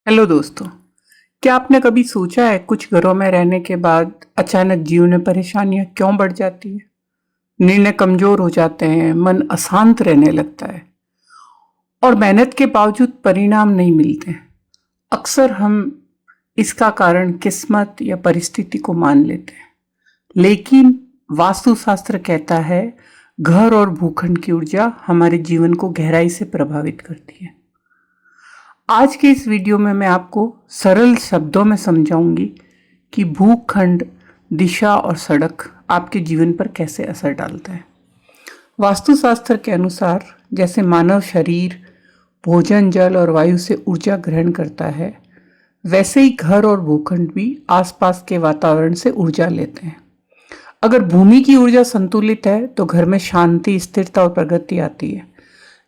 Hello दोस्तों, क्या आपने कभी सोचा है कुछ घरों में रहने के बाद अचानक जीवन में परेशानियां क्यों बढ़ जाती है? निर्णय कमजोर हो जाते हैं, मन अशांत रहने लगता है और मेहनत के बावजूद परिणाम नहीं मिलते। अक्सर हम इसका कारण किस्मत या परिस्थिति को मान लेते हैं, लेकिन वास्तुशास्त्र कहता है घर और भूखंड की ऊर्जा हमारे जीवन को गहराई से प्रभावित करती है। आज के इस वीडियो में मैं आपको सरल शब्दों में समझाऊंगी कि भूखंड, दिशा और सड़क आपके जीवन पर कैसे असर डालता है। वास्तुशास्त्र के अनुसार जैसे मानव शरीर भोजन, जल और वायु से ऊर्जा ग्रहण करता है, वैसे ही घर और भूखंड भी आसपास के वातावरण से ऊर्जा लेते हैं। अगर भूमि की ऊर्जा संतुलित है तो घर में शांति, स्थिरता और प्रगति आती है।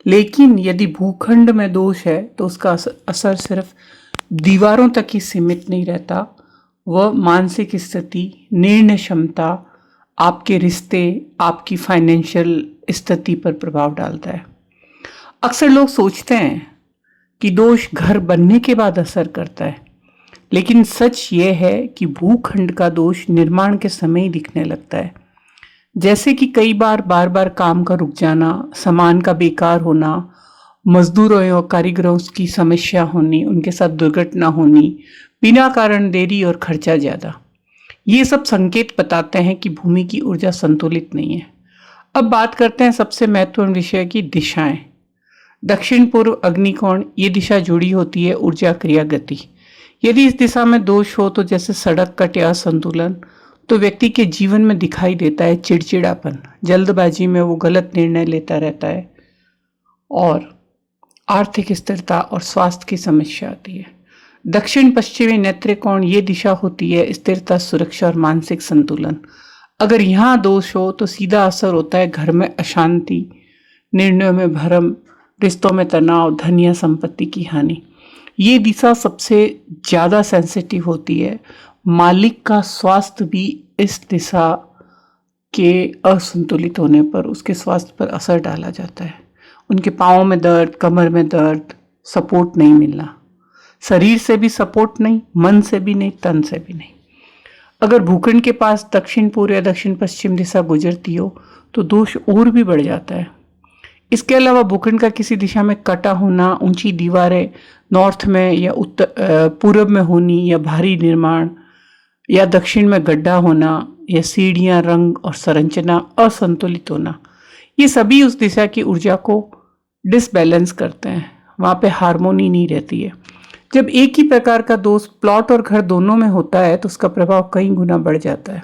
लेकिन यदि भूखंड में दोष है तो उसका असर सिर्फ दीवारों तक ही सीमित नहीं रहता, वह मानसिक स्थिति, निर्णय क्षमता, आपके रिश्ते, आपकी फाइनेंशियल स्थिति पर प्रभाव डालता है। अक्सर लोग सोचते हैं कि दोष घर बनने के बाद असर करता है, लेकिन सच यह है कि भूखंड का दोष निर्माण के समय ही दिखने लगता है। जैसे कि कई बार बार काम का रुक जाना, सामान का बेकार होना, मजदूरों और कारीगरों की समस्या होनी, उनके साथ दुर्घटना होनी, बिना कारण देरी और खर्चा ज़्यादा। ये सब संकेत बताते हैं कि भूमि की ऊर्जा संतुलित नहीं है। अब बात करते हैं सबसे महत्वपूर्ण विषय की, दिशाएं। दक्षिण पूर्व अग्निकोण, ये दिशा जुड़ी होती है ऊर्जा, क्रिया, गति। यदि इस दिशा में दोष हो तो जैसे सड़क कट या असंतुलन, तो व्यक्ति के जीवन में दिखाई देता है चिड़चिड़ापन, जल्दबाजी में वो गलत निर्णय लेता रहता है और आर्थिक स्थिरता और स्वास्थ्य की समस्या आती है। दक्षिण पश्चिमी नेत्रिकोण, ये दिशा होती है स्थिरता, सुरक्षा और मानसिक संतुलन। अगर यहाँ दोष हो तो सीधा असर होता है घर में अशांति, निर्णयों में भ्रम, रिश्तों में तनाव, धन या संपत्ति की हानि। ये दिशा सबसे ज़्यादा सेंसिटिव होती है। मालिक का स्वास्थ्य भी इस दिशा के असंतुलित होने पर उसके स्वास्थ्य पर असर डाला जाता है। उनके पाँव में दर्द, कमर में दर्द, सपोर्ट नहीं मिलना, शरीर से भी सपोर्ट नहीं, मन से भी नहीं, तन से भी नहीं। अगर भूखंड के पास दक्षिण पूर्व या दक्षिण पश्चिम दिशा गुजरती हो तो दोष और भी बढ़ जाता है। इसके अलावा भूखंड का किसी दिशा में कटा होना, ऊंची दीवारें नॉर्थ में या उत्तर पूर्व में होनी, या भारी निर्माण, या दक्षिण में गड्ढा होना, या सीढ़ियाँ, रंग और संरचना असंतुलित होना, ये सभी उस दिशा की ऊर्जा को डिसबैलेंस करते हैं। वहाँ पे हार्मोनी नहीं रहती है। जब एक ही प्रकार का दोष प्लॉट और घर दोनों में होता है तो उसका प्रभाव कई गुना बढ़ जाता है।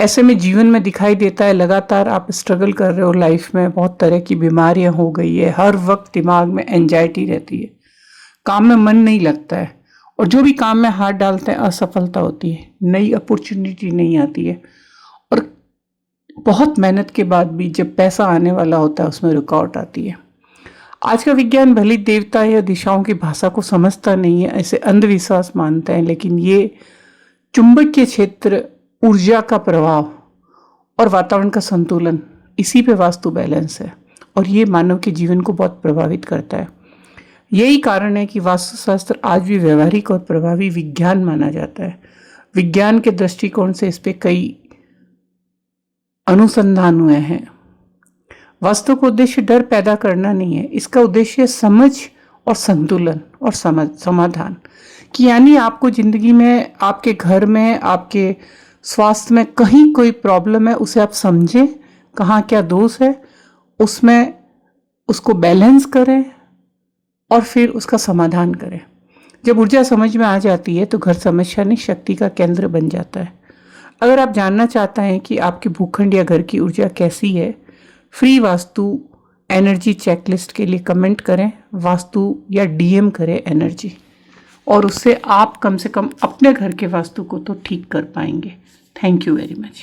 ऐसे में जीवन में दिखाई देता है लगातार आप स्ट्रगल कर रहे हो, लाइफ में बहुत तरह की बीमारियां हो गई है, हर वक्त दिमाग में एंजाइटी रहती है, काम में मन नहीं लगता है और जो भी काम में हाथ डालते हैं असफलता होती है, नई अपॉर्चुनिटी नहीं आती है और बहुत मेहनत के बाद भी जब पैसा आने वाला होता है उसमें रुकावट आती है। आज का विज्ञान भले देवता या दिशाओं की भाषा को समझता नहीं है, ऐसे अंधविश्वास मानते हैं, लेकिन ये चुंबकीय क्षेत्र, ऊर्जा का प्रभाव और वातावरण का संतुलन, इसी पे वास्तु बैलेंस है और ये मानव के जीवन को बहुत प्रभावित करता है। यही कारण है कि वास्तुशास्त्र आज भी व्यवहारिक और प्रभावी विज्ञान माना जाता है। विज्ञान के दृष्टिकोण से इस पे कई अनुसंधान हुए हैं। वास्तु का उद्देश्य डर पैदा करना नहीं है, इसका उद्देश्य समझ और संतुलन और समाधान कि यानी आपको जिंदगी में, आपके घर में, आपके स्वास्थ्य में कहीं कोई प्रॉब्लम है, उसे आप समझें, कहाँ क्या दोष है, उसमें उसको बैलेंस करें और फिर उसका समाधान करें। जब ऊर्जा समझ में आ जाती है तो घर समस्या नहीं, शक्ति का केंद्र बन जाता है। अगर आप जानना चाहते हैं कि आपके भूखंड या घर की ऊर्जा कैसी है, फ्री वास्तु एनर्जी चेकलिस्ट के लिए कमेंट करें वास्तु या डीएम करें एनर्जी, और उससे आप कम से कम अपने घर के वास्तु को तो ठीक कर पाएंगे। Thank you very much.